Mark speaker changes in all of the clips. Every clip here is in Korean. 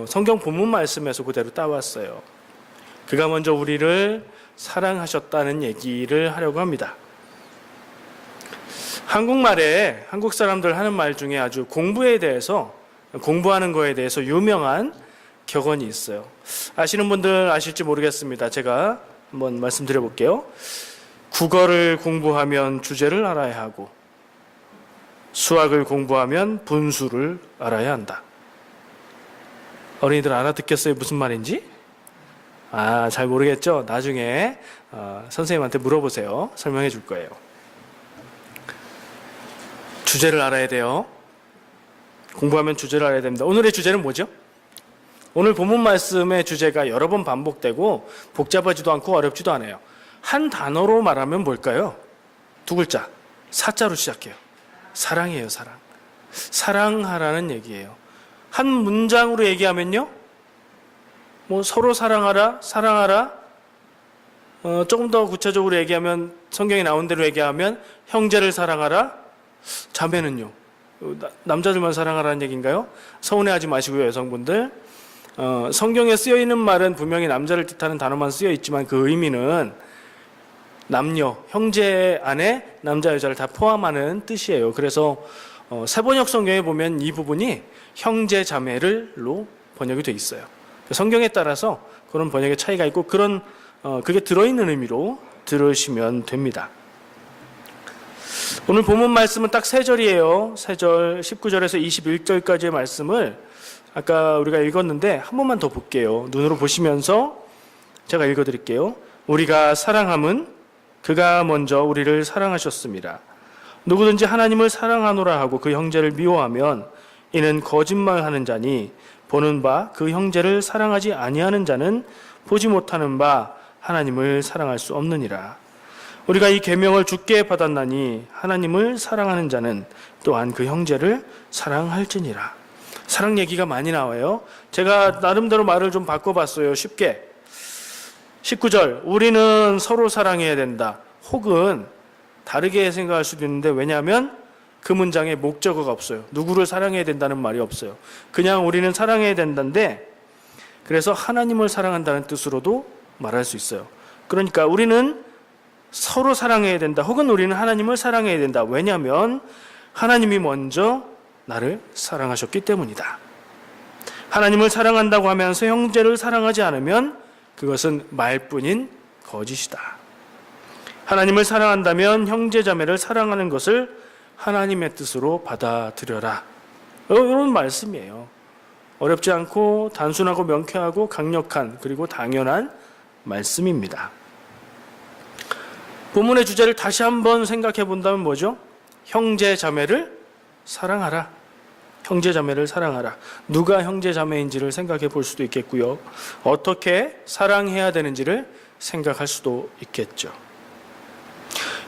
Speaker 1: 성경 본문 말씀에서 그대로 따왔어요. 그가 먼저 우리를 사랑하셨다는 얘기를 하려고 합니다. 한국말에 한국 사람들 하는 말 중에 아주 공부하는 거에 대해서 유명한 격언이 있어요. 아시는 분들 아실지 모르겠습니다. 제가 한번 말씀드려 볼게요. 국어를 공부하면 주제를 알아야 하고 수학을 공부하면 분수를 알아야 한다. 어린이들 알아듣겠어요? 무슨 말인지? 잘 모르겠죠? 나중에 선생님한테 물어보세요. 설명해 줄 거예요. 주제를 알아야 돼요. 공부하면 주제를 알아야 됩니다. 오늘의 주제는 뭐죠? 오늘 본문 말씀의 주제가 여러 번 반복되고 복잡하지도 않고 어렵지도 않아요. 한 단어로 말하면 뭘까요? 두 글자, 사자로 시작해요. 사랑이에요, 사랑. 사랑하라는 얘기예요. 한 문장으로 얘기하면요, 서로 사랑하라, 사랑하라. 조금 더 구체적으로 얘기하면, 성경에 나온 대로 얘기하면 형제를 사랑하라. 자매는요, 남자들만 사랑하라는 얘기인가요? 서운해하지 마시고요, 여성분들. 성경에 쓰여 있는 말은 분명히 남자를 뜻하는 단어만 쓰여 있지만 그 의미는 남녀, 형제 안에 남자, 여자를 다 포함하는 뜻이에요. 그래서 세번역 성경에 보면 이 부분이 형제, 자매를로 번역이 돼 있어요. 성경에 따라서 그런 번역의 차이가 있고 그게 들어있는 의미로 들으시면 됩니다. 오늘 본문 말씀은 딱 3절이에요. 3절, 19절에서 21절까지의 말씀을 아까 우리가 읽었는데 한 번만 더 볼게요. 눈으로 보시면서 제가 읽어드릴게요. 우리가 사랑함은 그가 먼저 우리를 사랑하셨습니다. 누구든지 하나님을 사랑하노라 하고 그 형제를 미워하면 이는 거짓말하는 자니 보는 바 그 형제를 사랑하지 아니하는 자는 보지 못하는 바 하나님을 사랑할 수 없느니라. 우리가 이 계명을 주께 받았나니 하나님을 사랑하는 자는 또한 그 형제를 사랑할지니라. 사랑 얘기가 많이 나와요. 제가 나름대로 말을 좀 바꿔봤어요. 쉽게. 19절, 우리는 서로 사랑해야 된다. 혹은 다르게 생각할 수도 있는데, 왜냐하면 그 문장에 목적어가 없어요. 누구를 사랑해야 된다는 말이 없어요. 그냥 우리는 사랑해야 된다인데, 그래서 하나님을 사랑한다는 뜻으로도 말할 수 있어요. 그러니까 우리는 서로 사랑해야 된다. 혹은 우리는 하나님을 사랑해야 된다. 왜냐하면 하나님이 먼저 나를 사랑하셨기 때문이다. 하나님을 사랑한다고 하면서 형제를 사랑하지 않으면 그것은 말뿐인 거짓이다. 하나님을 사랑한다면 형제자매를 사랑하는 것을 하나님의 뜻으로 받아들여라. 이런 말씀이에요. 어렵지 않고 단순하고 명쾌하고 강력한 그리고 당연한 말씀입니다. 본문의 주제를 다시 한번 생각해 본다면 뭐죠? 형제자매를 사랑하라. 형제자매를 사랑하라. 누가 형제자매인지를 생각해 볼 수도 있겠고요. 어떻게 사랑해야 되는지를 생각할 수도 있겠죠.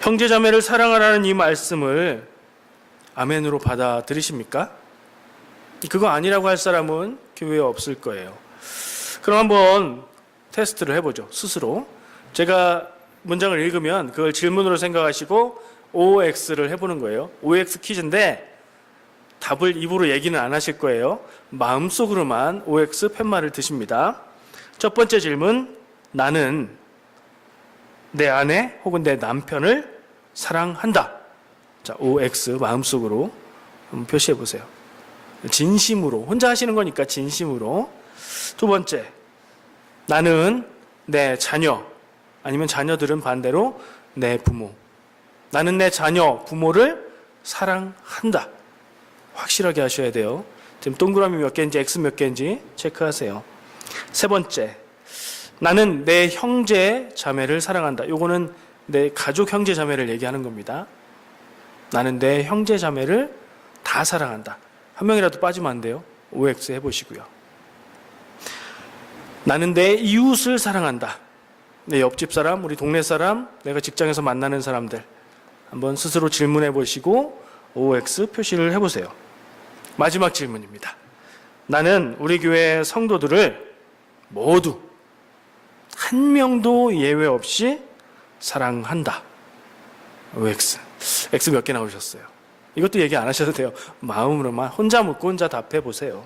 Speaker 1: 형제자매를 사랑하라는 이 말씀을 아멘으로 받아들이십니까? 그거 아니라고 할 사람은 교회에 없을 거예요. 그럼 한번 테스트를 해보죠. 스스로. 제가 문장을 읽으면 그걸 질문으로 생각하시고 OX를 해보는 거예요. OX 퀴즈인데 답을 입으로 얘기는 안 하실 거예요. 마음속으로만 OX 팻말을 드십니다. 첫 번째 질문, 나는 내 아내 혹은 내 남편을 사랑한다. 자, OX 마음속으로 한번 표시해 보세요. 진심으로, 혼자 하시는 거니까 진심으로. 두 번째, 나는 내 자녀, 아니면 자녀들은 반대로 내 부모. 나는 내 자녀, 부모를 사랑한다. 확실하게 하셔야 돼요. 지금 동그라미 몇 개인지 X 몇 개인지 체크하세요. 세 번째, 나는 내 형제 자매를 사랑한다. 요거는 내 가족 형제 자매를 얘기하는 겁니다. 나는 내 형제 자매를 다 사랑한다. 한 명이라도 빠지면 안 돼요. OX 해보시고요. 나는 내 이웃을 사랑한다. 내 옆집 사람, 우리 동네 사람, 내가 직장에서 만나는 사람들 한번 스스로 질문해 보시고 OX 표시를 해보세요. 마지막 질문입니다. 나는 우리 교회 성도들을 모두 한 명도 예외 없이 사랑한다. OX. X 몇 개 나오셨어요? 이것도 얘기 안 하셔도 돼요. 마음으로만 혼자 묻고 혼자 답해 보세요.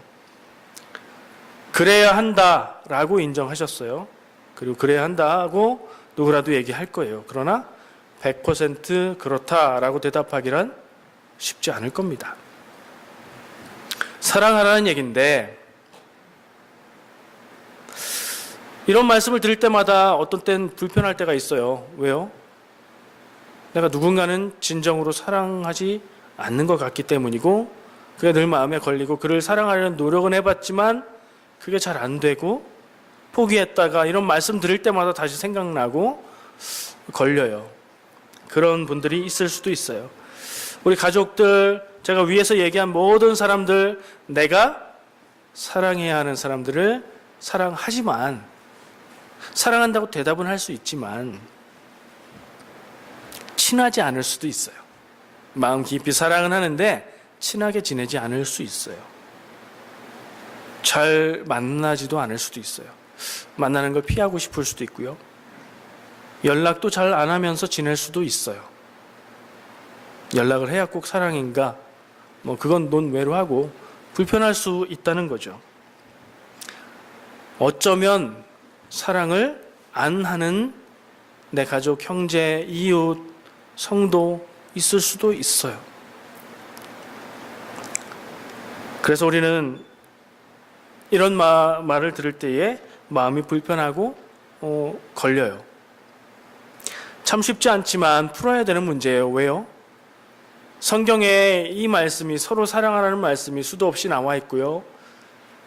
Speaker 1: 그래야 한다라고 인정하셨어요. 그리고 그래야 한다고 누구라도 얘기할 거예요. 그러나 100% 그렇다라고 대답하기란 쉽지 않을 겁니다. 사랑하라는 얘기인데 이런 말씀을 들을 때마다 어떤 땐 불편할 때가 있어요. 왜요? 내가 누군가는 진정으로 사랑하지 않는 것 같기 때문이고 그게 늘 마음에 걸리고 그를 사랑하려는 노력은 해봤지만 그게 잘 안 되고 포기했다가 이런 말씀 들을 때마다 다시 생각나고 걸려요. 그런 분들이 있을 수도 있어요. 우리 가족들, 제가 위에서 얘기한 모든 사람들, 내가 사랑해야 하는 사람들을 사랑하지만 사랑한다고 대답은 할 수 있지만 친하지 않을 수도 있어요. 마음 깊이 사랑은 하는데 친하게 지내지 않을 수 있어요. 잘 만나지도 않을 수도 있어요. 만나는 걸 피하고 싶을 수도 있고요. 연락도 잘 안 하면서 지낼 수도 있어요. 연락을 해야 꼭 사랑인가? 그건 논외로 하고 불편할 수 있다는 거죠. 어쩌면 사랑을 안 하는 내 가족, 형제, 이웃, 성도 있을 수도 있어요. 그래서 우리는 이런 말을 들을 때에 마음이 불편하고 걸려요. 참 쉽지 않지만 풀어야 되는 문제예요. 왜요? 성경에 이 말씀이 서로 사랑하라는 말씀이 수도 없이 나와 있고요.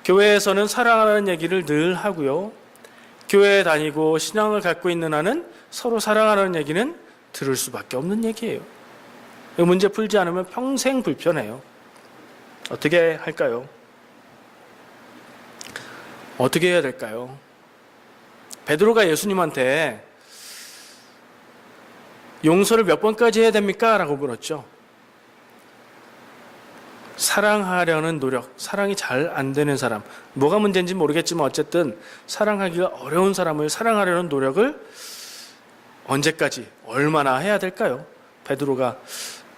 Speaker 1: 교회에서는 사랑하라는 얘기를 늘 하고요. 교회에 다니고 신앙을 갖고 있는 한은 서로 사랑하라는 얘기는 들을 수밖에 없는 얘기예요. 이 문제 풀지 않으면 평생 불편해요. 어떻게 할까요? 어떻게 해야 될까요? 베드로가 예수님한테 용서를 몇 번까지 해야 됩니까? 라고 물었죠. 사랑하려는 노력, 사랑이 잘 안 되는 사람, 뭐가 문제인지 모르겠지만 어쨌든 사랑하기가 어려운 사람을 사랑하려는 노력을 언제까지, 얼마나 해야 될까요? 베드로가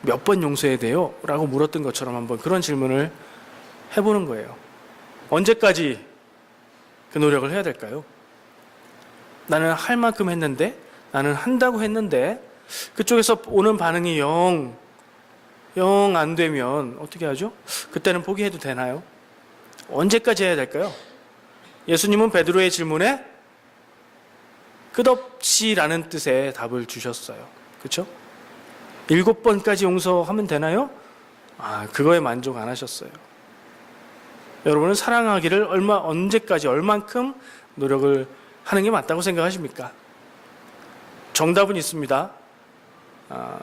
Speaker 1: 몇 번 용서해야 돼요? 라고 물었던 것처럼 한번 그런 질문을 해보는 거예요. 언제까지 그 노력을 해야 될까요? 나는 할 만큼 했는데, 나는 한다고 했는데 그쪽에서 오는 반응이 영 안 되면 어떻게 하죠? 그때는 포기해도 되나요? 언제까지 해야 될까요? 예수님은 베드로의 질문에 끝없이라는 뜻의 답을 주셨어요. 그렇죠? 7번까지 용서하면 되나요? 그거에 만족 안 하셨어요. 여러분은 사랑하기를 언제까지, 얼만큼 노력을 하는 게 맞다고 생각하십니까? 정답은 있습니다.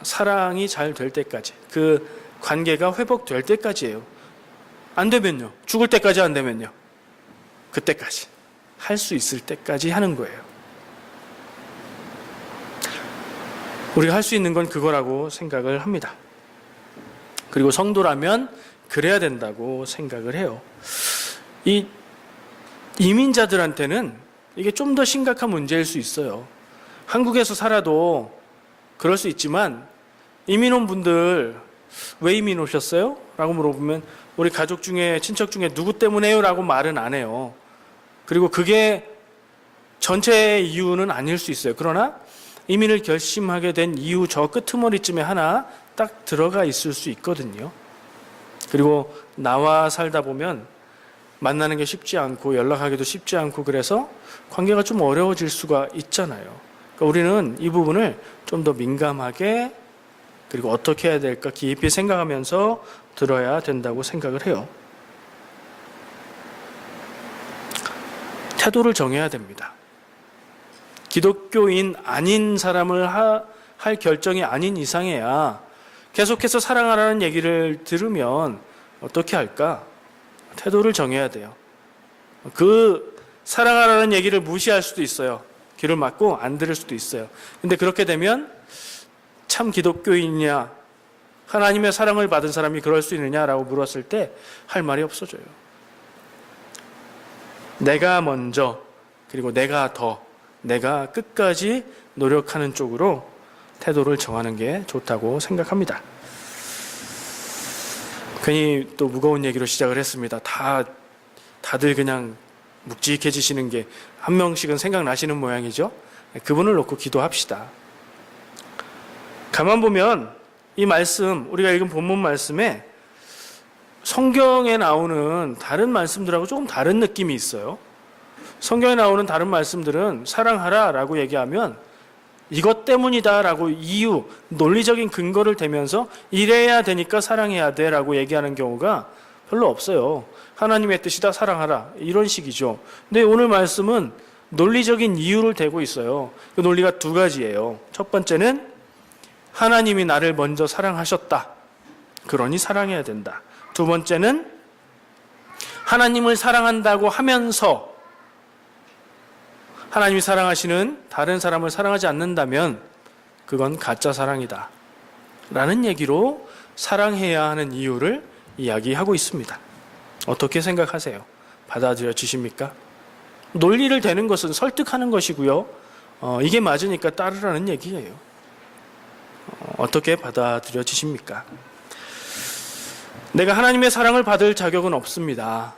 Speaker 1: 사랑이 잘 될 때까지, 그 관계가 회복될 때까지예요. 안 되면요? 죽을 때까지 안 되면요? 그때까지, 할 수 있을 때까지 하는 거예요. 우리가 할 수 있는 건 그거라고 생각을 합니다. 그리고 성도라면 그래야 된다고 생각을 해요. 이 이민자들한테는 이게 좀 더 심각한 문제일 수 있어요. 한국에서 살아도 그럴 수 있지만 이민 온 분들 왜 이민 오셨어요? 라고 물어보면 우리 가족 중에, 친척 중에 누구 때문에요? 라고 말은 안 해요. 그리고 그게 전체의 이유는 아닐 수 있어요. 그러나 이민을 결심하게 된 이유 저 끄트머리쯤에 하나 딱 들어가 있을 수 있거든요. 그리고 나와 살다 보면 만나는 게 쉽지 않고 연락하기도 쉽지 않고 그래서 관계가 좀 어려워질 수가 있잖아요. 그러니까 우리는 이 부분을 좀 더 민감하게, 그리고 어떻게 해야 될까 깊이 생각하면서 들어야 된다고 생각을 해요. 태도를 정해야 됩니다. 기독교인 아닌 사람을 할 결정이 아닌 이상해야 계속해서 사랑하라는 얘기를 들으면 어떻게 할까? 태도를 정해야 돼요. 그 사랑하라는 얘기를 무시할 수도 있어요. 귀를 막고 안 들을 수도 있어요. 근데 그렇게 되면 참 기독교인이냐, 하나님의 사랑을 받은 사람이 그럴 수 있느냐라고 물었을 때 할 말이 없어져요. 내가 먼저, 그리고 내가 더, 내가 끝까지 노력하는 쪽으로 태도를 정하는 게 좋다고 생각합니다. 괜히 또 무거운 얘기로 시작을 했습니다. 다들 그냥 묵직해지시는 게 한 명씩은 생각나시는 모양이죠. 그분을 놓고 기도합시다. 가만 보면 이 말씀, 우리가 읽은 본문 말씀에 성경에 나오는 다른 말씀들하고 조금 다른 느낌이 있어요. 성경에 나오는 다른 말씀들은 사랑하라 라고 얘기하면 이것 때문이다 라고 이유, 논리적인 근거를 대면서 이래야 되니까 사랑해야 돼 라고 얘기하는 경우가 별로 없어요. 하나님의 뜻이다, 사랑하라, 이런 식이죠. 근데 오늘 말씀은 논리적인 이유를 대고 있어요. 그 논리가 두 가지예요. 첫 번째는 하나님이 나를 먼저 사랑하셨다, 그러니 사랑해야 된다. 두 번째는 하나님을 사랑한다고 하면서 하나님이 사랑하시는 다른 사람을 사랑하지 않는다면 그건 가짜 사랑이다 라는 얘기로 사랑해야 하는 이유를 이야기하고 있습니다. 어떻게 생각하세요? 받아들여 주십니까? 논리를 대는 것은 설득하는 것이고요. 이게 맞으니까 따르라는 얘기예요. 어떻게 받아들여 주십니까? 내가 하나님의 사랑을 받을 자격은 없습니다.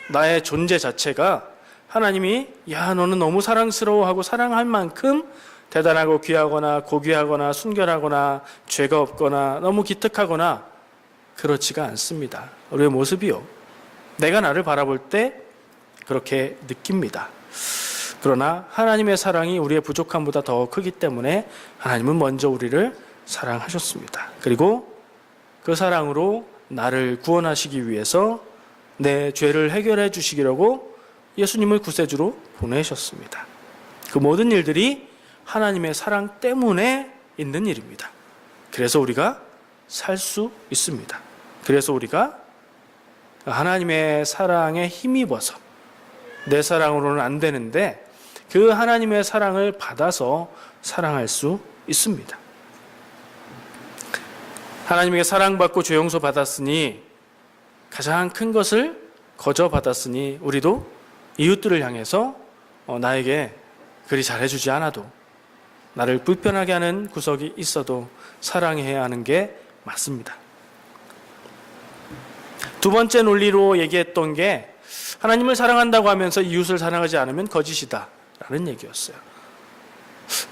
Speaker 1: 나의 존재 자체가 하나님이 야 너는 너무 사랑스러워하고 사랑할 만큼 대단하고 귀하거나 고귀하거나 순결하거나 죄가 없거나 너무 기특하거나 그렇지가 않습니다. 우리의 모습이요, 내가 나를 바라볼 때 그렇게 느낍니다. 그러나 하나님의 사랑이 우리의 부족함보다 더 크기 때문에 하나님은 먼저 우리를 사랑하셨습니다. 그리고 그 사랑으로 나를 구원하시기 위해서 내 죄를 해결해 주시기라고 예수님을 구세주로 보내셨습니다. 그 모든 일들이 하나님의 사랑 때문에 있는 일입니다. 그래서 우리가 살 수 있습니다. 그래서 우리가 하나님의 사랑에 힘입어서, 내 사랑으로는 안 되는데 그 하나님의 사랑을 받아서 사랑할 수 있습니다. 하나님에게 사랑받고 죄 용서 받았으니, 가장 큰 것을 거저 받았으니 우리도 이웃들을 향해서 나에게 그리 잘해주지 않아도, 나를 불편하게 하는 구석이 있어도 사랑해야 하는 게 맞습니다. 두 번째 논리로 얘기했던 게 하나님을 사랑한다고 하면서 이웃을 사랑하지 않으면 거짓이다 라는 얘기였어요.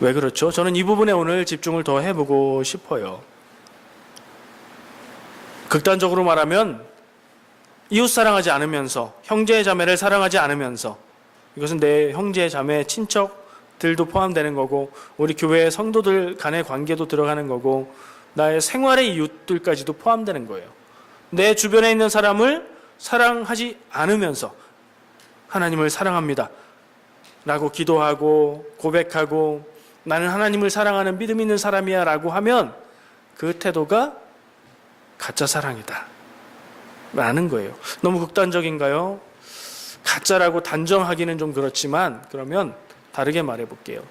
Speaker 1: 왜 그렇죠? 저는 이 부분에 오늘 집중을 더 해보고 싶어요. 극단적으로 말하면 이웃 사랑하지 않으면서, 형제 자매를 사랑하지 않으면서, 이것은 내 형제 자매 친척들도 포함되는 거고 우리 교회의 성도들 간의 관계도 들어가는 거고 나의 생활의 이웃들까지도 포함되는 거예요. 내 주변에 있는 사람을 사랑하지 않으면서 하나님을 사랑합니다 라고 기도하고 고백하고 나는 하나님을 사랑하는 믿음 있는 사람이야 라고 하면 그 태도가 가짜 사랑이다 라는 거예요. 너무 극단적인가요? 가짜라고 단정하기는 좀 그렇지만, 그러면 다르게 말해 볼게요.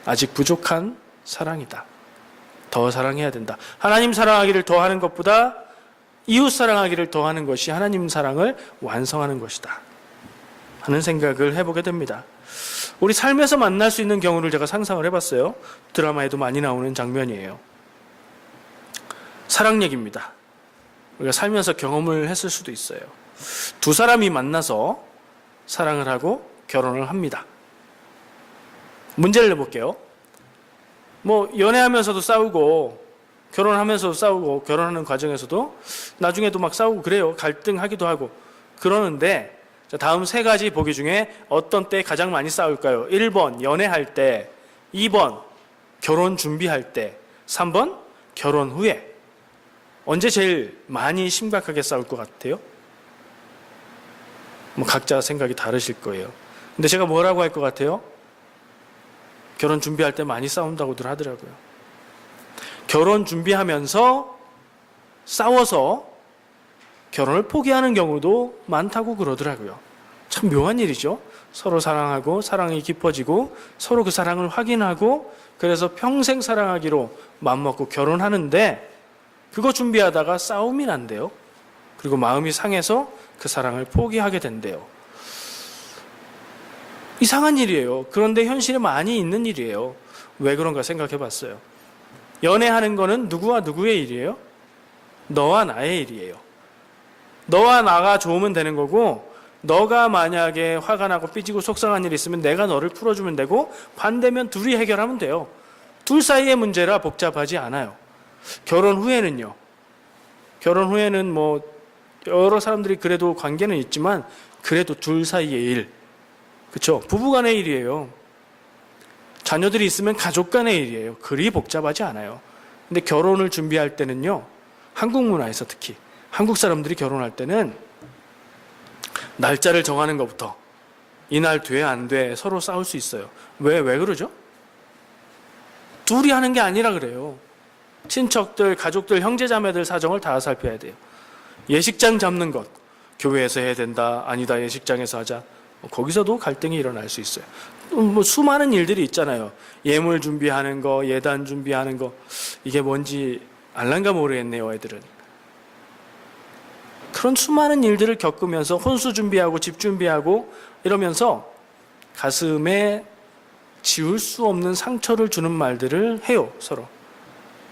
Speaker 1: 아직 부족한 사랑이다. 더 사랑해야 된다. 하나님 사랑하기를 더하는 것보다 이웃 사랑하기를 더하는 것이 하나님 사랑을 완성하는 것이다 하는 생각을 해보게 됩니다. 우리 삶에서 만날 수 있는 경우를 제가 상상을 해봤어요. 드라마에도 많이 나오는 장면이에요. 사랑 얘기입니다. 우리가 살면서 경험을 했을 수도 있어요. 두 사람이 만나서 사랑을 하고 결혼을 합니다. 문제를 내볼게요. 연애하면서도 싸우고 결혼하면서도 싸우고 결혼하는 과정에서도 나중에도 막 싸우고 그래요. 갈등하기도 하고 그러는데, 다음 세 가지 보기 중에 어떤 때 가장 많이 싸울까요? 1번 연애할 때, 2번 결혼 준비할 때, 3번 결혼 후에. 언제 제일 많이 심각하게 싸울 것 같아요? 각자 생각이 다르실 거예요. 근데 제가 뭐라고 할 것 같아요? 결혼 준비할 때 많이 싸운다고들 하더라고요. 결혼 준비하면서 싸워서 결혼을 포기하는 경우도 많다고 그러더라고요. 참 묘한 일이죠. 서로 사랑하고 사랑이 깊어지고 서로 그 사랑을 확인하고 그래서 평생 사랑하기로 맘먹고 결혼하는데 그거 준비하다가 싸움이 난대요. 그리고 마음이 상해서 그 사랑을 포기하게 된대요. 이상한 일이에요. 그런데 현실에 많이 있는 일이에요. 왜 그런가 생각해 봤어요. 연애하는 거는 누구와 누구의 일이에요? 너와 나의 일이에요. 너와 나가 좋으면 되는 거고 너가 만약에 화가 나고 삐지고 속상한 일이 있으면 내가 너를 풀어주면 되고, 반대면 둘이 해결하면 돼요. 둘 사이의 문제라 복잡하지 않아요. 결혼 후에는요. 결혼 후에는 뭐 여러 사람들이 그래도 관계는 있지만 그래도 둘 사이의 일, 그렇죠? 부부간의 일이에요. 자녀들이 있으면 가족 간의 일이에요. 그리 복잡하지 않아요. 근데 결혼을 준비할 때는요, 한국 문화에서 특히 한국 사람들이 결혼할 때는 날짜를 정하는 것부터 이날 돼 안 돼 서로 싸울 수 있어요. 왜 그러죠? 둘이 하는 게 아니라 그래요. 친척들, 가족들, 형제자매들 사정을 다 살펴야 돼요. 예식장 잡는 것, 교회에서 해야 된다, 아니다, 예식장에서 하자. 거기서도 갈등이 일어날 수 있어요. 뭐 수많은 일들이 있잖아요. 예물 준비하는 거, 예단 준비하는 거, 이게 뭔지 알란가 모르겠네요, 애들은. 그런 수많은 일들을 겪으면서 혼수 준비하고 집 준비하고 이러면서 가슴에 지울 수 없는 상처를 주는 말들을 해요, 서로.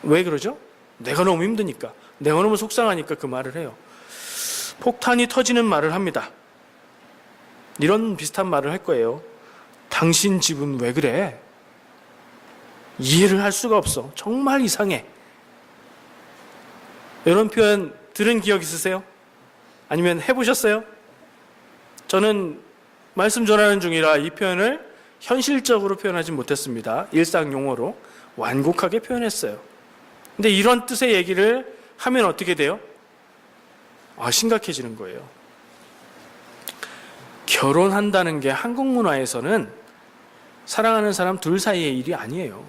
Speaker 1: 왜 그러죠? 내가 너무 힘드니까, 내가 너무 속상하니까 그 말을 해요. 폭탄이 터지는 말을 합니다. 이런 비슷한 말을 할 거예요. 당신 집은 왜 그래? 이해를 할 수가 없어. 정말 이상해. 이런 표현 들은 기억 있으세요? 아니면 해보셨어요? 저는 말씀 전하는 중이라 이 표현을 현실적으로 표현하지 못했습니다. 일상 용어로 완곡하게 표현했어요. 근데 이런 뜻의 얘기를 하면 어떻게 돼요? 심각해지는 거예요. 결혼한다는 게 한국 문화에서는 사랑하는 사람 둘 사이의 일이 아니에요.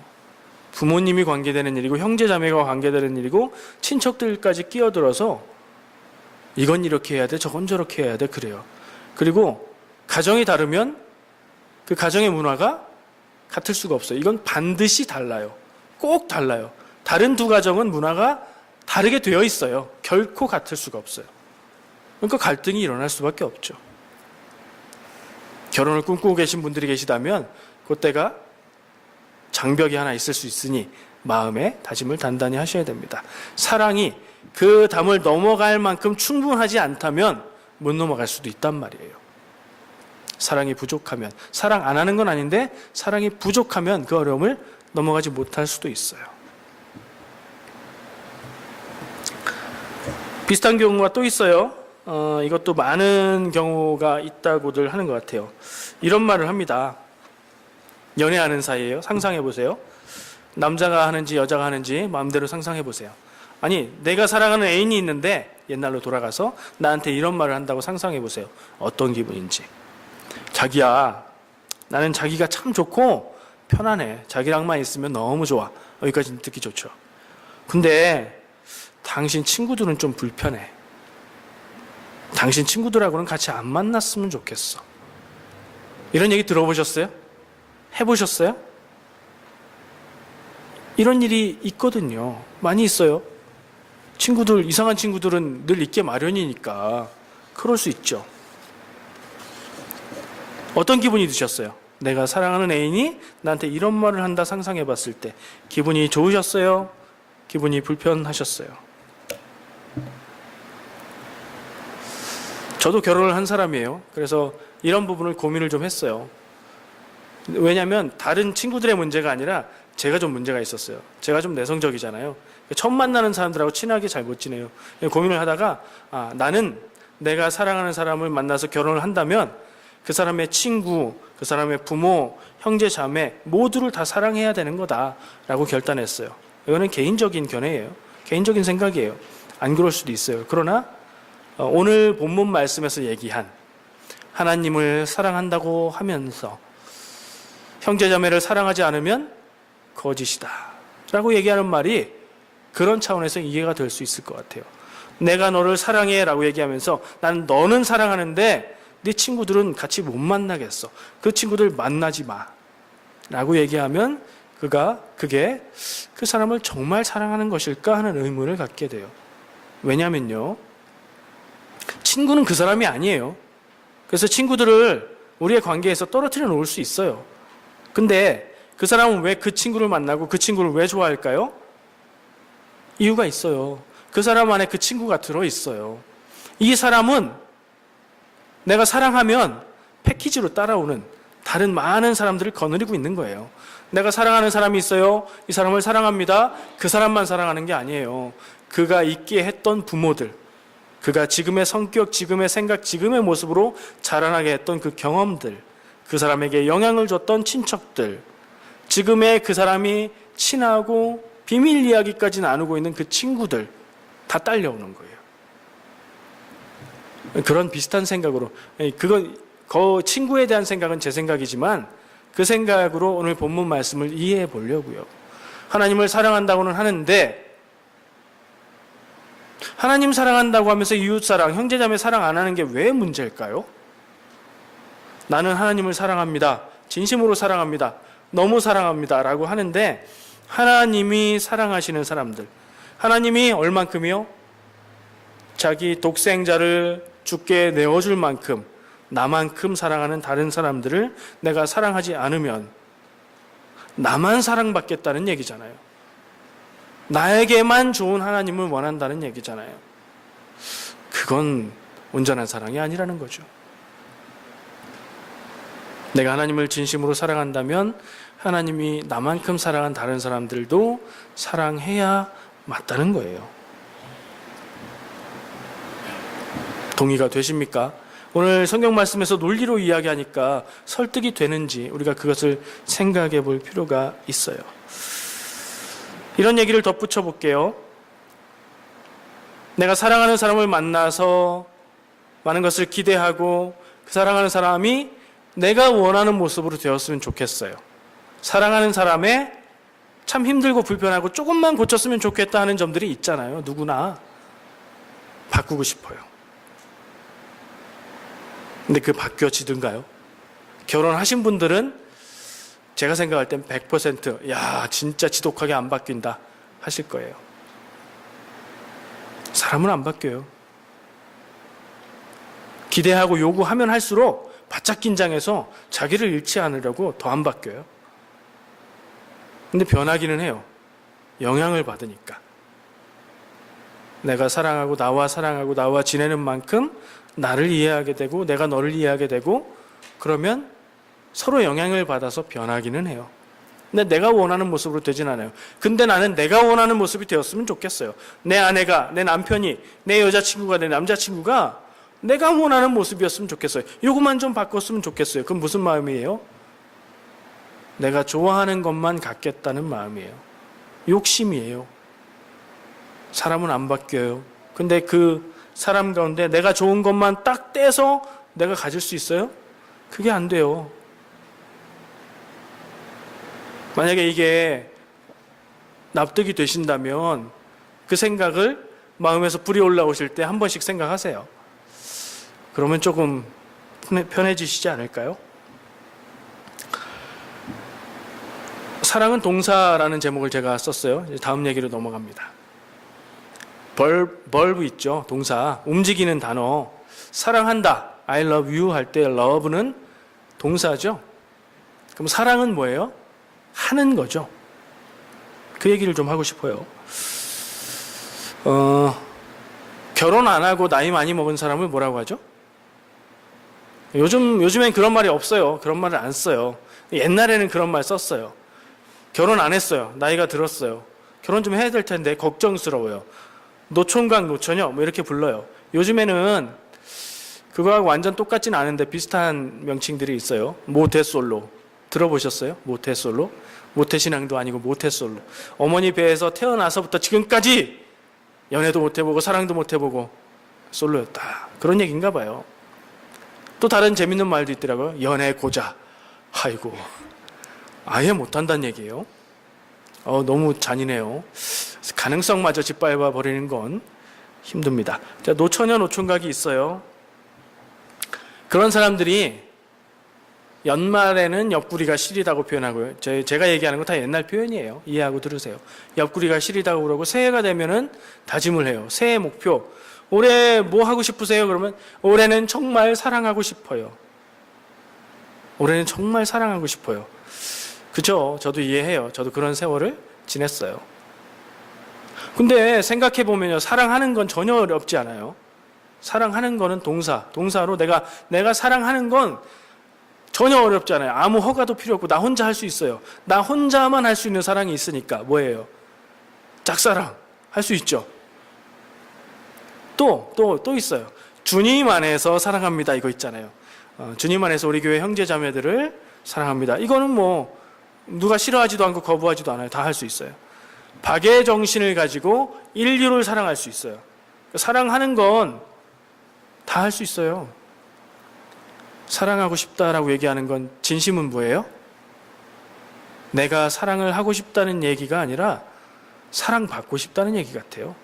Speaker 1: 부모님이 관계되는 일이고 형제자매가 관계되는 일이고 친척들까지 끼어들어서 이건 이렇게 해야 돼, 저건 저렇게 해야 돼, 그래요. 그리고 가정이 다르면 그 가정의 문화가 같을 수가 없어요. 이건 반드시 달라요. 꼭 달라요. 다른 두 가정은 문화가 다르게 되어 있어요. 결코 같을 수가 없어요. 그러니까 갈등이 일어날 수밖에 없죠. 결혼을 꿈꾸고 계신 분들이 계시다면 그때가 장벽이 하나 있을 수 있으니 마음의 다짐을 단단히 하셔야 됩니다. 사랑이 그 담을 넘어갈 만큼 충분하지 않다면 못 넘어갈 수도 있단 말이에요. 사랑이 부족하면, 사랑 안 하는 건 아닌데 사랑이 부족하면 그 어려움을 넘어가지 못할 수도 있어요. 비슷한 경우가 또 있어요. 이것도 많은 경우가 있다고들 하는 것 같아요. 이런 말을 합니다. 연애하는 사이에요. 상상해 보세요. 남자가 하는지 여자가 하는지 마음대로 상상해 보세요. 아니, 내가 사랑하는 애인이 있는데 옛날로 돌아가서 나한테 이런 말을 한다고 상상해 보세요. 어떤 기분인지. 자기야, 나는 자기가 참 좋고 편안해. 자기랑만 있으면 너무 좋아. 여기까지 듣기 좋죠. 근데 당신 친구들은 좀 불편해. 당신 친구들하고는 같이 안 만났으면 좋겠어. 이런 얘기 들어보셨어요? 해보셨어요? 이런 일이 있거든요. 많이 있어요. 친구들, 이상한 친구들은 늘 있게 마련이니까 그럴 수 있죠. 어떤 기분이 드셨어요? 내가 사랑하는 애인이 나한테 이런 말을 한다 상상해 봤을 때 기분이 좋으셨어요? 기분이 불편하셨어요? 저도 결혼을 한 사람이에요. 그래서 이런 부분을 고민을 좀 했어요. 왜냐하면 다른 친구들의 문제가 아니라 제가 좀 문제가 있었어요. 제가 좀 내성적이잖아요. 처음 만나는 사람들하고 친하게 잘 못 지내요. 고민을 하다가 나는 내가 사랑하는 사람을 만나서 결혼을 한다면 그 사람의 친구, 그 사람의 부모, 형제, 자매 모두를 다 사랑해야 되는 거다라고 결단했어요. 이거는 개인적인 견해예요. 개인적인 생각이에요. 안 그럴 수도 있어요. 그러나 오늘 본문 말씀에서 얘기한 하나님을 사랑한다고 하면서 형제자매를 사랑하지 않으면 거짓이다 라고 얘기하는 말이 그런 차원에서 이해가 될 수 있을 것 같아요. 내가 너를 사랑해 라고 얘기하면서 난 너는 사랑하는데 네 친구들은 같이 못 만나겠어. 그 친구들 만나지 마 라고 얘기하면 그게 그 사람을 정말 사랑하는 것일까 하는 의문을 갖게 돼요. 왜냐면요, 친구는 그 사람이 아니에요. 그래서 친구들을 우리의 관계에서 떨어뜨려 놓을 수 있어요. 근데 그 사람은 왜 그 친구를 만나고 그 친구를 왜 좋아할까요? 이유가 있어요. 그 사람 안에 그 친구가 들어있어요. 이 사람은 내가 사랑하면 패키지로 따라오는 다른 많은 사람들을 거느리고 있는 거예요. 내가 사랑하는 사람이 있어요. 이 사람을 사랑합니다. 그 사람만 사랑하는 게 아니에요. 그가 있게 했던 부모들, 그가 지금의 성격, 지금의 생각, 지금의 모습으로 자라나게 했던 그 경험들, 그 사람에게 영향을 줬던 친척들, 지금의 그 사람이 친하고 비밀 이야기까지 나누고 있는 그 친구들 다 딸려오는 거예요. 그런 비슷한 생각으로, 그건 그 친구에 대한 생각은 제 생각이지만 그 생각으로 오늘 본문 말씀을 이해해 보려고요. 하나님을 사랑한다고는 하는데, 하나님 사랑한다고 하면서 이웃사랑, 형제자매 사랑 안 하는 게 왜 문제일까요? 나는 하나님을 사랑합니다. 진심으로 사랑합니다. 너무 사랑합니다. 라고 하는데, 하나님이 사랑하시는 사람들, 하나님이 얼만큼이요? 자기 독생자를 죽게 내어줄 만큼 나만큼 사랑하는 다른 사람들을 내가 사랑하지 않으면 나만 사랑받겠다는 얘기잖아요. 나에게만 좋은 하나님을 원한다는 얘기잖아요. 그건 온전한 사랑이 아니라는 거죠. 내가 하나님을 진심으로 사랑한다면 하나님이 나만큼 사랑한 다른 사람들도 사랑해야 맞다는 거예요. 동의가 되십니까? 오늘 성경 말씀에서 논리로 이야기하니까 설득이 되는지 우리가 그것을 생각해 볼 필요가 있어요. 이런 얘기를 덧붙여 볼게요. 내가 사랑하는 사람을 만나서 많은 것을 기대하고 그 사랑하는 사람이 내가 원하는 모습으로 되었으면 좋겠어요. 사랑하는 사람의 참 힘들고 불편하고 조금만 고쳤으면 좋겠다 하는 점들이 있잖아요. 누구나 바꾸고 싶어요. 근데 그 바뀌어지든가요? 결혼하신 분들은 제가 생각할 땐 100% 야 진짜 지독하게 안 바뀐다 하실 거예요. 사람은 안 바뀌어요. 기대하고 요구하면 할수록 바짝 긴장해서 자기를 잃지 않으려고 더 안 바뀌어요. 근데 변하기는 해요. 영향을 받으니까. 내가 사랑하고 나와 지내는 만큼 나를 이해하게 되고 내가 너를 이해하게 되고 그러면 서로 영향을 받아서 변하기는 해요. 근데 내가 원하는 모습으로 되진 않아요. 근데 나는 내가 원하는 모습이 되었으면 좋겠어요. 내 아내가, 내 남편이, 내 여자친구가, 내 남자친구가 내가 원하는 모습이었으면 좋겠어요. 요것만 좀 바꿨으면 좋겠어요. 그건 무슨 마음이에요? 내가 좋아하는 것만 갖겠다는 마음이에요. 욕심이에요. 사람은 안 바뀌어요. 근데 그 사람 가운데 내가 좋은 것만 딱 떼서 내가 가질 수 있어요? 그게 안 돼요. 만약에 이게 납득이 되신다면 그 생각을 마음에서 불이 올라오실 때 한 번씩 생각하세요. 그러면 조금 편해지시지 않을까요? 사랑은 동사라는 제목을 제가 썼어요. 이제 다음 얘기로 넘어갑니다. 벌브 있죠. 동사. 움직이는 단어. 사랑한다. I love you 할 때 love는 동사죠. 그럼 사랑은 뭐예요? 하는 거죠. 그 얘기를 좀 하고 싶어요. 결혼 안 하고 나이 많이 먹은 사람을 뭐라고 하죠? 요즘엔 그런 말이 없어요. 그런 말을 안 써요. 옛날에는 그런 말 썼어요. 결혼 안 했어요. 나이가 들었어요. 결혼 좀 해야 될 텐데 걱정스러워요. 노총각, 노처녀 뭐 이렇게 불러요. 요즘에는 그거하고 완전 똑같진 않은데 비슷한 명칭들이 있어요. 모태솔로 들어보셨어요? 모태솔로? 모태신앙도 아니고 모태솔로. 어머니 배에서 태어나서부터 지금까지 연애도 못 해보고 사랑도 못 해보고 솔로였다. 그런 얘기인가 봐요. 또 다른 재밌는 말도 있더라고요. 연애 고자. 아이고 아예 못한다는 얘기예요. 너무 잔인해요. 가능성마저 짓밟아 버리는 건 힘듭니다. 자, 노처녀 노총각이 있어요. 그런 사람들이 연말에는 옆구리가 시리다고 표현하고요. 제가 얘기하는 거 다 옛날 표현이에요. 이해하고 들으세요. 옆구리가 시리다고 그러고 새해가 되면은 다짐을 해요. 새해 목표. 올해 뭐 하고 싶으세요? 그러면 올해는 정말 사랑하고 싶어요. 올해는 정말 사랑하고 싶어요. 그죠? 저도 이해해요. 저도 그런 세월을 지냈어요. 근데 생각해보면요. 사랑하는 건 전혀 어렵지 않아요. 사랑하는 거는 동사로 내가 사랑하는 건 전혀 어렵지 않아요. 아무 허가도 필요 없고 나 혼자 할 수 있어요. 나 혼자만 할 수 있는 사랑이 있으니까 뭐예요? 짝사랑 할 수 있죠. 또 있어요. 주님 안에서 사랑합니다. 이거 있잖아요. 주님 안에서 우리 교회 형제 자매들을 사랑합니다. 이거는 뭐 누가 싫어하지도 않고 거부하지도 않아요. 다 할 수 있어요. 박의 정신을 가지고 인류를 사랑할 수 있어요. 사랑하는 건 다 할 수 있어요. 사랑하고 싶다라고 얘기하는 건 진심은 뭐예요? 내가 사랑을 하고 싶다는 얘기가 아니라 사랑받고 싶다는 얘기 같아요.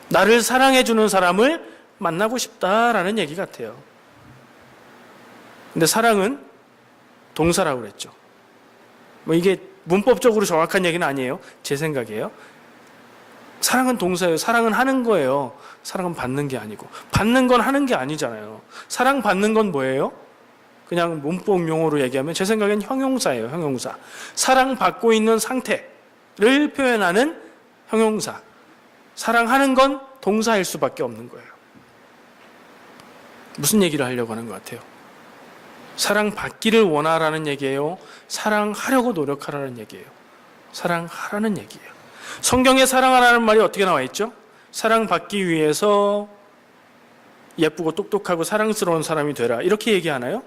Speaker 1: 나를 사랑해주는 사람을 만나고 싶다라는 얘기 같아요. 근데 사랑은 동사라고 그랬죠. 뭐 이게 문법적으로 정확한 얘기는 아니에요. 제 생각이에요. 사랑은 동사예요. 사랑은 하는 거예요. 사랑은 받는 게 아니고. 받는 건 하는 게 아니잖아요. 사랑받는 건 뭐예요? 그냥 문법 용어로 얘기하면 제 생각엔 형용사예요. 형용사. 사랑받고 있는 상태를 표현하는 형용사. 사랑하는 건 동사일 수밖에 없는 거예요. 무슨 얘기를 하려고 하는 것 같아요? 사랑받기를 원하라는 얘기예요? 사랑하려고 노력하라는 얘기예요? 사랑하라는 얘기예요. 성경에 사랑하라는 말이 어떻게 나와 있죠? 사랑받기 위해서 예쁘고 똑똑하고 사랑스러운 사람이 되라. 이렇게 얘기하나요?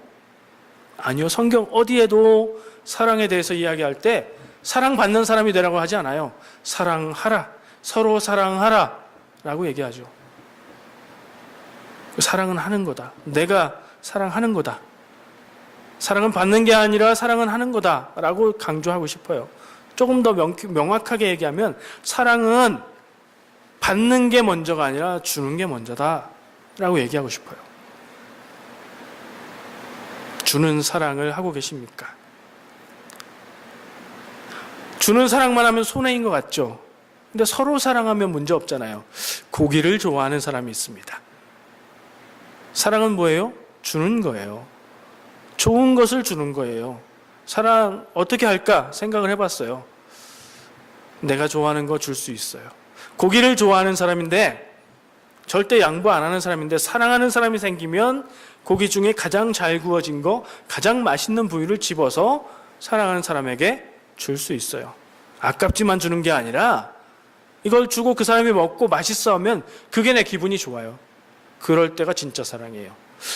Speaker 1: 아니요. 성경 어디에도 사랑에 대해서 이야기할 때 사랑받는 사람이 되라고 하지 않아요. 사랑하라. 서로 사랑하라. 라고 얘기하죠. 사랑은 하는 거다. 내가 사랑하는 거다. 사랑은 받는 게 아니라 사랑은 하는 거다. 라고 강조하고 싶어요. 조금 더 명확하게 얘기하면 사랑은 받는 게 먼저가 아니라 주는 게 먼저다. 라고 얘기하고 싶어요. 주는 사랑을 하고 계십니까? 주는 사랑만 하면 손해인 것 같죠? 근데 서로 사랑하면 문제 없잖아요. 고기를 좋아하는 사람이 있습니다. 사랑은 뭐예요? 주는 거예요. 좋은 것을 주는 거예요. 사랑 어떻게 할까 생각을 해봤어요. 내가 좋아하는 거 줄 수 있어요. 고기를 좋아하는 사람인데 절대 양보 안 하는 사람인데 사랑하는 사람이 생기면 고기 중에 가장 잘 구워진 거, 가장 맛있는 부위를 집어서 사랑하는 사람에게 줄 수 있어요. 아깝지만 주는 게 아니라 이걸 주고 그 사람이 먹고 맛있어 하면 그게 내 기분이 좋아요. 그럴 때가 진짜 사랑이에요.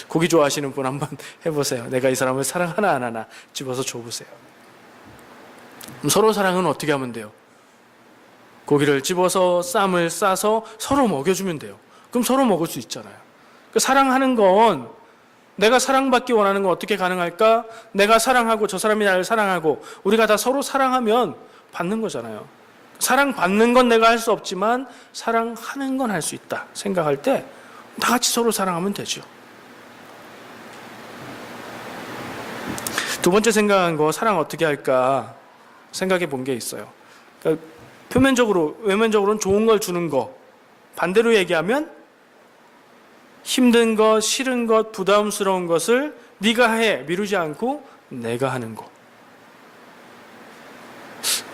Speaker 1: 고기 좋아하시는 분 한번 해보세요. 내가 이 사람을 사랑하나 안 하나 집어서 줘보세요. 그럼 서로 사랑은 어떻게 하면 돼요? 고기를 집어서 쌈을 싸서 서로 먹여주면 돼요. 그럼 서로 먹을 수 있잖아요. 사랑하는 건 내가 사랑받기 원하는 건 어떻게 가능할까? 내가 사랑하고 저 사람이 나를 사랑하고 우리가 다 서로 사랑하면 받는 거잖아요. 사랑받는 건 내가 할 수 없지만 사랑하는 건 할 수 있다 생각할 때 다 같이 서로 사랑하면 되죠. 두 번째 생각한 거 사랑 어떻게 할까 생각해 본 게 있어요. 그러니까 표면적으로 외면적으로는 좋은 걸 주는 거, 반대로 얘기하면 힘든 것, 싫은 것, 부담스러운 것을 네가 해 미루지 않고 내가 하는 거.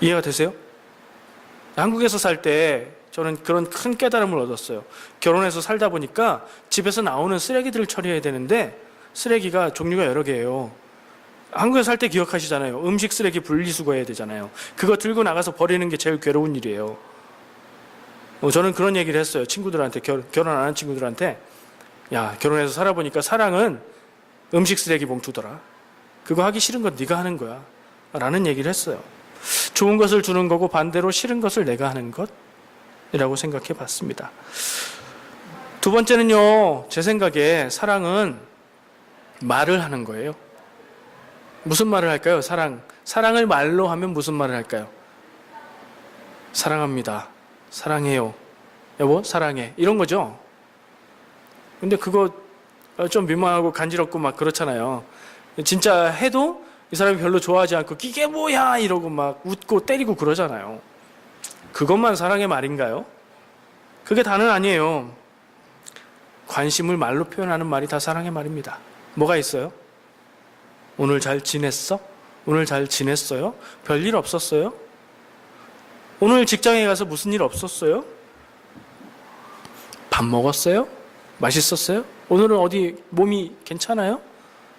Speaker 1: 이해가 되세요? 한국에서 살 때 저는 그런 큰 깨달음을 얻었어요. 결혼해서 살다 보니까 집에서 나오는 쓰레기들을 처리해야 되는데 쓰레기가 종류가 여러 개예요. 한국에 살 때 기억하시잖아요. 음식 쓰레기 분리수거해야 되잖아요. 그거 들고 나가서 버리는 게 제일 괴로운 일이에요. 저는 그런 얘기를 했어요. 친구들한테, 결혼 안 한 친구들한테. 야, 결혼해서 살아보니까 사랑은 음식 쓰레기 봉투더라. 그거 하기 싫은 건 네가 하는 거야. 라는 얘기를 했어요. 좋은 것을 주는 거고 반대로 싫은 것을 내가 하는 것이라고 생각해 봤습니다. 두 번째는요, 제 생각에 사랑은 말을 하는 거예요. 무슨 말을 할까요? 사랑을 말로 하면 무슨 말을 할까요? 사랑합니다. 사랑해요. 여보, 사랑해. 이런 거죠. 근데 그거 좀 민망하고 간지럽고 막 그렇잖아요. 진짜 해도 이 사람이 별로 좋아하지 않고 이게 뭐야 이러고 막 웃고 때리고 그러잖아요. 그것만 사랑의 말인가요? 그게 다는 아니에요. 관심을 말로 표현하는 말이 다 사랑의 말입니다. 뭐가 있어요? 오늘 잘 지냈어? 오늘 잘 지냈어요? 별일 없었어요? 오늘 직장에 가서 무슨 일 없었어요? 밥 먹었어요? 맛있었어요? 오늘은 어디 몸이 괜찮아요?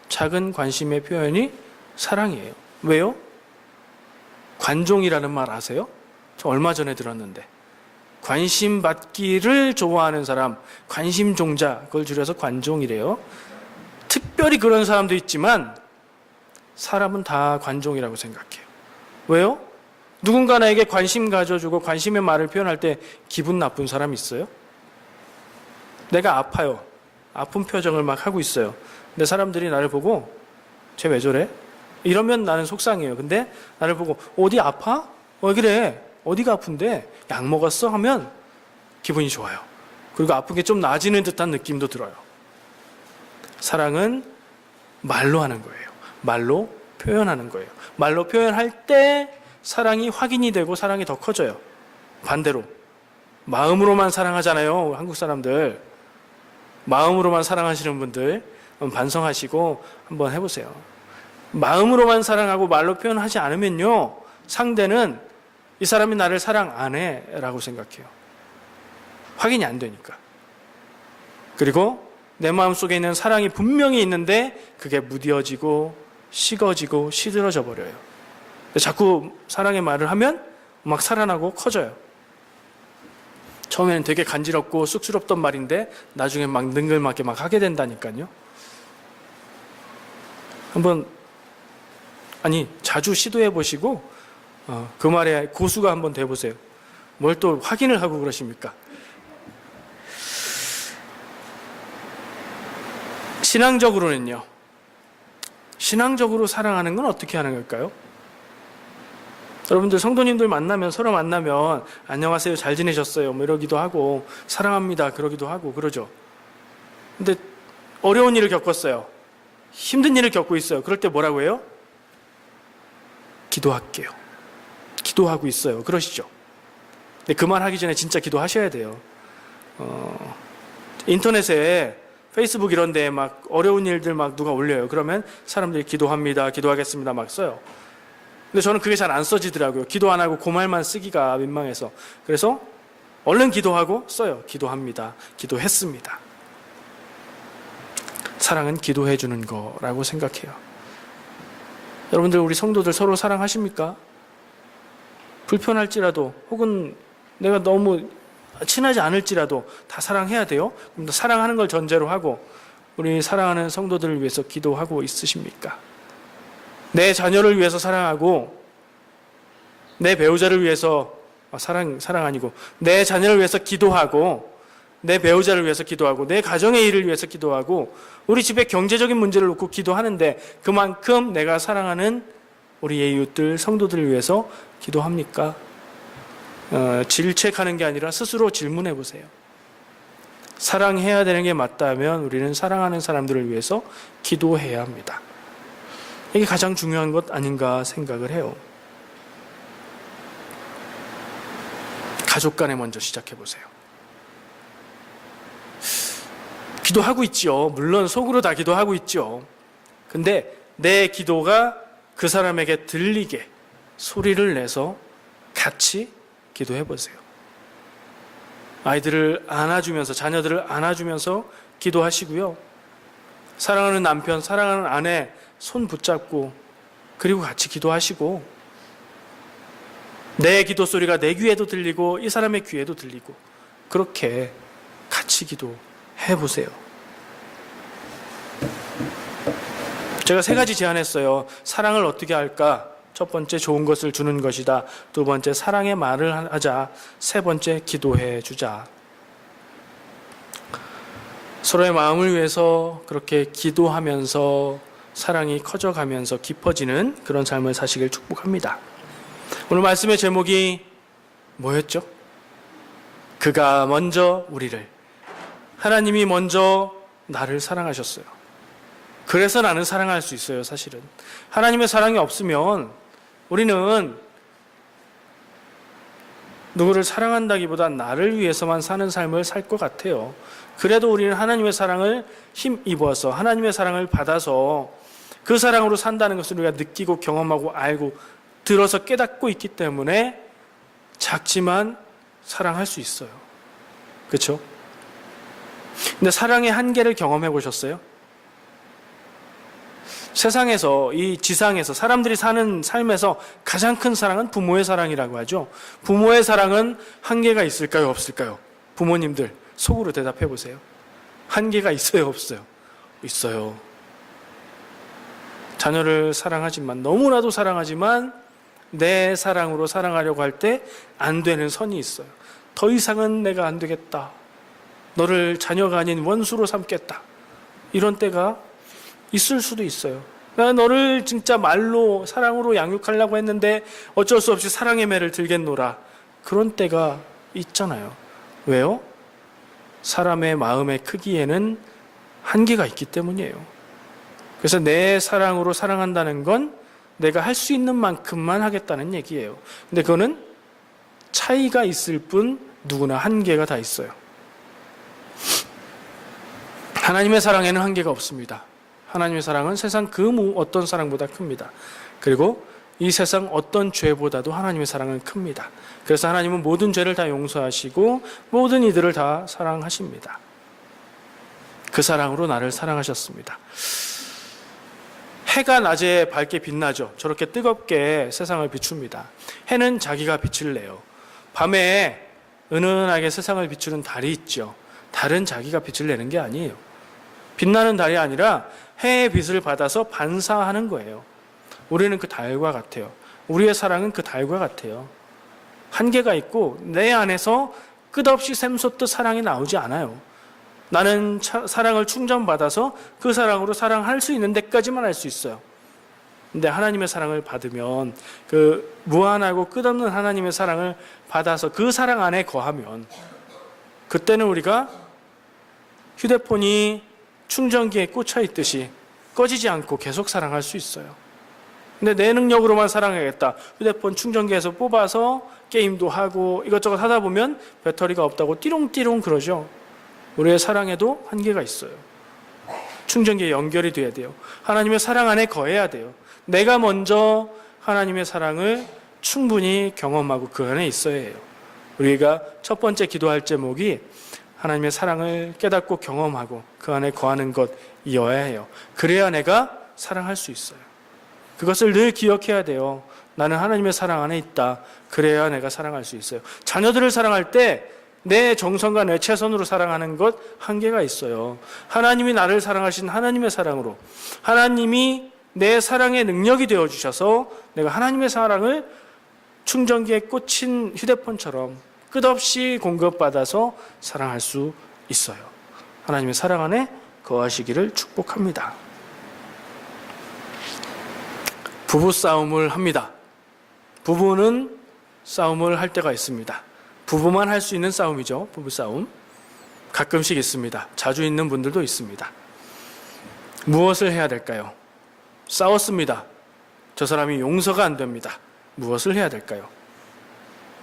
Speaker 1: 작은 관심의 표현이 사랑이에요. 왜요? 관종이라는 말 아세요? 저 얼마 전에 들었는데 관심 받기를 좋아하는 사람, 관심종자, 그걸 줄여서 관종이래요. 특별히 그런 사람도 있지만 사람은 다 관종이라고 생각해요. 왜요? 누군가 나에게 관심 가져주고 관심의 말을 표현할 때 기분 나쁜 사람 있어요? 내가 아파요. 아픈 표정을 막 하고 있어요. 근데 사람들이 나를 보고 쟤 왜 저래? 이러면 나는 속상해요. 근데 나를 보고 어디 아파? 왜 그래? 어디가 아픈데? 약 먹었어? 하면 기분이 좋아요. 그리고 아픈 게 좀 나아지는 듯한 느낌도 들어요. 사랑은 말로 하는 거예요. 말로 표현하는 거예요. 말로 표현할 때 사랑이 확인이 되고 사랑이 더 커져요. 반대로 마음으로만 사랑하잖아요. 한국 사람들. 마음으로만 사랑하시는 분들 반성하시고 한번 해보세요. 마음으로만 사랑하고 말로 표현하지 않으면요, 상대는 이 사람이 나를 사랑 안 해 라고 생각해요. 확인이 안 되니까. 그리고 내 마음속에 있는 사랑이 분명히 있는데 그게 무뎌지고 식어지고 시들어져 버려요. 자꾸 사랑의 말을 하면 막 살아나고 커져요. 처음에는 되게 간지럽고 쑥스럽던 말인데 나중에 막 능글맞게 막 하게 된다니까요. 한번 자주 시도해 보시고 그 말에 고수가 한번 돼 보세요. 뭘 또 확인을 하고 그러십니까? 신앙적으로는요. 신앙적으로 사랑하는 건 어떻게 하는 걸까요? 여러분들 성도님들 서로 만나면 안녕하세요, 잘 지내셨어요 뭐 이러기도 하고 사랑합니다 그러기도 하고 그러죠. 근데 어려운 일을 겪었어요. 힘든 일을 겪고 있어요. 그럴 때 뭐라고 해요? 기도할게요. 기도하고 있어요. 그러시죠. 근데 그 말 하기 전에 진짜 기도하셔야 돼요. 인터넷에 페이스북 이런 데 막 어려운 일들 막 누가 올려요. 그러면 사람들이 기도합니다, 기도하겠습니다 막 써요. 근데 저는 그게 잘 안 써지더라고요. 기도 안 하고 그 말만 쓰기가 민망해서. 그래서 얼른 기도하고 써요. 기도합니다, 기도했습니다. 사랑은 기도해 주는 거라고 생각해요. 여러분들, 우리 성도들 서로 사랑하십니까? 불편할지라도 혹은 내가 너무 친하지 않을지라도 다 사랑해야 돼요. 그럼 사랑하는 걸 전제로 하고 우리 사랑하는 성도들을 위해서 기도하고 있으십니까? 내 자녀를 위해서 사랑하고 내 배우자를 위해서 사랑 아니고 내 자녀를 위해서 기도하고 내 배우자를 위해서 기도하고 내 가정의 일을 위해서 기도하고 우리 집의 경제적인 문제를 놓고 기도하는데 그만큼 내가 사랑하는 우리의 이웃들 성도들을 위해서 기도합니까? 질책하는 게 아니라 스스로 질문해 보세요. 사랑해야 되는 게 맞다면 우리는 사랑하는 사람들을 위해서 기도해야 합니다. 이게 가장 중요한 것 아닌가 생각을 해요. 가족 간에 먼저 시작해 보세요. 기도하고 있죠. 물론 속으로 다 기도하고 있죠. 근데 내 기도가 그 사람에게 들리게 소리를 내서 같이 기도해 보세요. 아이들을 안아주면서, 자녀들을 안아주면서 기도하시고요. 사랑하는 남편, 사랑하는 아내 손 붙잡고 그리고 같이 기도하시고 내 기도 소리가 내 귀에도 들리고 이 사람의 귀에도 들리고 그렇게 같이 기도해 보세요. 제가 3가지 제안했어요. 사랑을 어떻게 할까? 첫 번째, 좋은 것을 주는 것이다. 두 번째, 사랑의 말을 하자. 세 번째, 기도해 주자. 서로의 마음을 위해서 그렇게 기도하면서 사랑이 커져가면서 깊어지는 그런 삶을 사시길 축복합니다. 오늘 말씀의 제목이 뭐였죠? 그가 먼저 우리를, 하나님이 먼저 나를 사랑하셨어요. 그래서 나는 사랑할 수 있어요. 사실은 하나님의 사랑이 없으면 우리는 누구를 사랑한다기보다 나를 위해서만 사는 삶을 살 것 같아요. 그래도 우리는 하나님의 사랑을 힘입어서 하나님의 사랑을 받아서 그 사랑으로 산다는 것을 우리가 느끼고 경험하고 알고 들어서 깨닫고 있기 때문에 작지만 사랑할 수 있어요. 그렇죠? 근데 사랑의 한계를 경험해 보셨어요? 세상에서, 이 지상에서 사람들이 사는 삶에서 가장 큰 사랑은 부모의 사랑이라고 하죠. 부모의 사랑은 한계가 있을까요, 없을까요? 부모님들 속으로 대답해 보세요. 한계가 있어요, 없어요? 있어요. 자녀를 사랑하지만, 너무나도 사랑하지만 내 사랑으로 사랑하려고 할 때 안 되는 선이 있어요. 더 이상은 내가 안 되겠다. 너를 자녀가 아닌 원수로 삼겠다. 이런 때가 있을 수도 있어요. 내가 너를 진짜 말로 사랑으로 양육하려고 했는데 어쩔 수 없이 사랑의 매를 들겠노라. 그런 때가 있잖아요. 왜요? 사람의 마음의 크기에는 한계가 있기 때문이에요. 그래서 내 사랑으로 사랑한다는 건 내가 할 수 있는 만큼만 하겠다는 얘기예요. 근데 그거는 차이가 있을 뿐 누구나 한계가 다 있어요. 하나님의 사랑에는 한계가 없습니다. 하나님의 사랑은 세상 그 어떤 사랑보다 큽니다. 그리고 이 세상 어떤 죄보다도 하나님의 사랑은 큽니다. 그래서 하나님은 모든 죄를 다 용서하시고 모든 이들을 다 사랑하십니다. 그 사랑으로 나를 사랑하셨습니다. 해가 낮에 밝게 빛나죠. 저렇게 뜨겁게 세상을 비춥니다. 해는 자기가 빛을 내요. 밤에 은은하게 세상을 비추는 달이 있죠. 달은 자기가 빛을 내는 게 아니에요. 빛나는 달이 아니라 해의 빛을 받아서 반사하는 거예요. 우리는 그 달과 같아요. 우리의 사랑은 그 달과 같아요. 한계가 있고 내 안에서 끝없이 샘솟듯 사랑이 나오지 않아요. 나는 사랑을 충전받아서 그 사랑으로 사랑할 수 있는 데까지만 할 수 있어요. 근데 하나님의 사랑을 받으면, 그 무한하고 끝없는 하나님의 사랑을 받아서 그 사랑 안에 거하면, 그때는 우리가 휴대폰이 충전기에 꽂혀 있듯이 꺼지지 않고 계속 사랑할 수 있어요. 근데 내 능력으로만 사랑하겠다. 휴대폰 충전기에서 뽑아서 게임도 하고 이것저것 하다 보면 배터리가 없다고 띠롱띠롱 그러죠. 우리의 사랑에도 한계가 있어요. 충전기에 연결이 돼야 돼요. 하나님의 사랑 안에 거해야 돼요. 내가 먼저 하나님의 사랑을 충분히 경험하고 그 안에 있어야 해요. 우리가 첫 번째 기도할 제목이 하나님의 사랑을 깨닫고 경험하고 그 안에 거하는 것이어야 해요. 그래야 내가 사랑할 수 있어요. 그것을 늘 기억해야 돼요. 나는 하나님의 사랑 안에 있다. 그래야 내가 사랑할 수 있어요. 자녀들을 사랑할 때 내 정성과 내 최선으로 사랑하는 것 한계가 있어요. 하나님이 나를 사랑하신 하나님의 사랑으로, 하나님이 내 사랑의 능력이 되어주셔서 내가 하나님의 사랑을 충전기에 꽂힌 휴대폰처럼 끝없이 공급받아서 사랑할 수 있어요. 하나님의 사랑 안에 거하시기를 축복합니다. 부부싸움을 합니다. 부부는 싸움을 할 때가 있습니다. 부부만 할 수 있는 싸움이죠. 부부싸움. 가끔씩 있습니다. 자주 있는 분들도 있습니다. 무엇을 해야 될까요? 싸웠습니다. 저 사람이 용서가 안 됩니다. 무엇을 해야 될까요?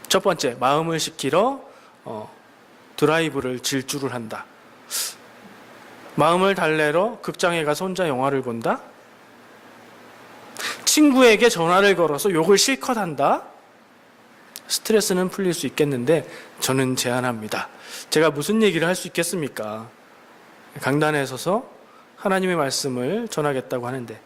Speaker 1: 첫 번째, 마음을 식히러 드라이브를 질주를 한다. 마음을 달래러 극장에 가서 혼자 영화를 본다. 친구에게 전화를 걸어서 욕을 실컷 한다. 스트레스는 풀릴 수 있겠는데 저는 제안합니다. 제가 무슨 얘기를 할 수 있겠습니까? 강단에 서서 하나님의 말씀을 전하겠다고 하는데,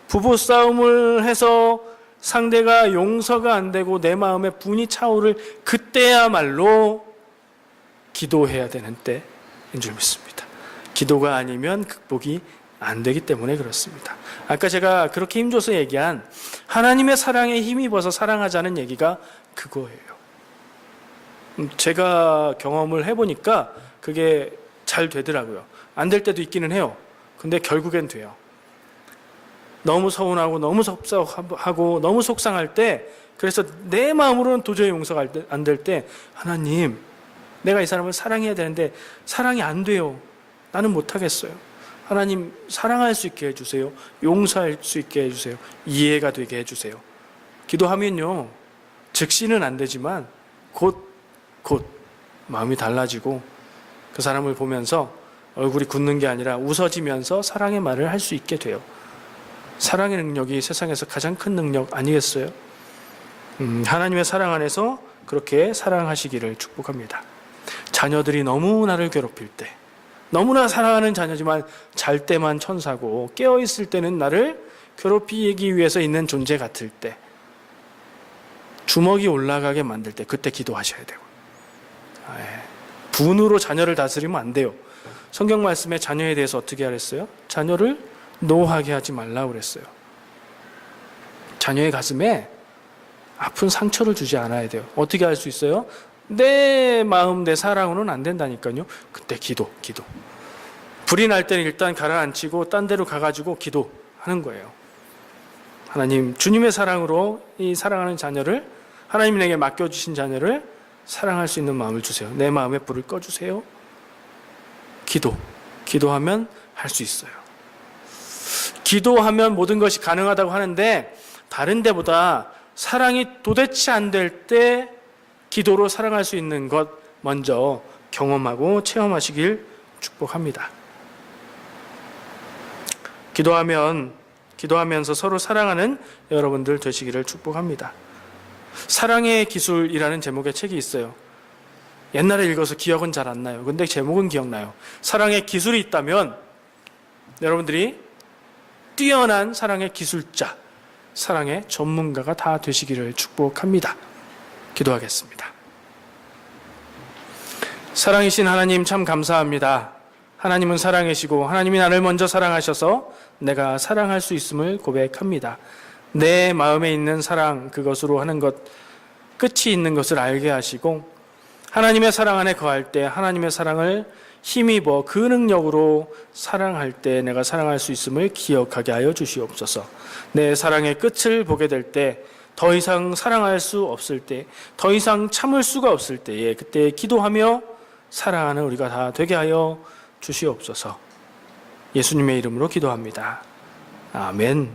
Speaker 1: 부부싸움을 해서 상대가 용서가 안 되고 내 마음에 분이 차오를 그때야말로 기도해야 되는 때인 줄 믿습니다. 기도가 아니면 극복이 안 되기 때문에 그렇습니다. 아까 제가 그렇게 힘줘서 얘기한 하나님의 사랑에 힘입어서 사랑하자는 얘기가 그거예요. 제가 경험을 해보니까 그게 잘 되더라고요. 안 될 때도 있기는 해요. 근데 결국엔 돼요. 너무 서운하고 너무 섭섭하고 너무 속상할 때, 그래서 내 마음으로는 도저히 용서가 안 될 때, 하나님, 내가 이 사람을 사랑해야 되는데 사랑이 안 돼요. 나는 못하겠어요. 하나님, 사랑할 수 있게 해주세요. 용서할 수 있게 해주세요. 이해가 되게 해주세요. 기도하면요, 즉시는 안 되지만 곧 마음이 달라지고 그 사람을 보면서 얼굴이 굳는 게 아니라 웃어지면서 사랑의 말을 할 수 있게 돼요. 사랑의 능력이 세상에서 가장 큰 능력 아니겠어요? 하나님의 사랑 안에서 그렇게 사랑하시기를 축복합니다. 자녀들이 너무 나를 괴롭힐 때, 너무나 사랑하는 자녀지만 잘 때만 천사고 깨어있을 때는 나를 괴롭히기 위해서 있는 존재 같을 때, 주먹이 올라가게 만들 때, 그때 기도하셔야 되고. 분으로 자녀를 다스리면 안 돼요. 성경 말씀에 자녀에 대해서 어떻게 하랬어요? 자녀를 노하게 하지 말라고 그랬어요. 자녀의 가슴에 아픈 상처를 주지 않아야 돼요. 어떻게 할 수 있어요? 내 마음, 내 사랑으로는 안 된다니까요. 그때 기도. 불이 날 때는 일단 가라앉히고 딴 데로 가가지고 기도하는 거예요. 하나님, 주님의 사랑으로 이 사랑하는 자녀를, 하나님이 내게 맡겨주신 자녀를 사랑할 수 있는 마음을 주세요. 내 마음에 불을 꺼주세요. 기도하면 할 수 있어요. 기도하면 모든 것이 가능하다고 하는데, 다른 데보다 사랑이 도대체 안 될 때 기도로 사랑할 수 있는 것 먼저 경험하고 체험하시길 축복합니다. 기도하면서 서로 사랑하는 여러분들 되시기를 축복합니다. 사랑의 기술이라는 제목의 책이 있어요. 옛날에 읽어서 기억은 잘 안 나요. 근데 제목은 기억나요. 사랑의 기술이 있다면 여러분들이 뛰어난 사랑의 기술자, 사랑의 전문가가 다 되시기를 축복합니다. 기도하겠습니다. 사랑이신 하나님, 참 감사합니다. 하나님은 사랑이시고 하나님이 나를 먼저 사랑하셔서 내가 사랑할 수 있음을 고백합니다. 내 마음에 있는 사랑, 그것으로 하는 것, 끝이 있는 것을 알게 하시고 하나님의 사랑 안에 거할 때 하나님의 사랑을 힘입어 그 능력으로 사랑할 때 내가 사랑할 수 있음을 기억하게 하여 주시옵소서. 내 사랑의 끝을 보게 될 때, 더 이상 사랑할 수 없을 때, 더 이상 참을 수가 없을 때에 그때 기도하며 사랑하는 우리가 다 되게 하여 주시옵소서. 예수님의 이름으로 기도합니다. 아멘.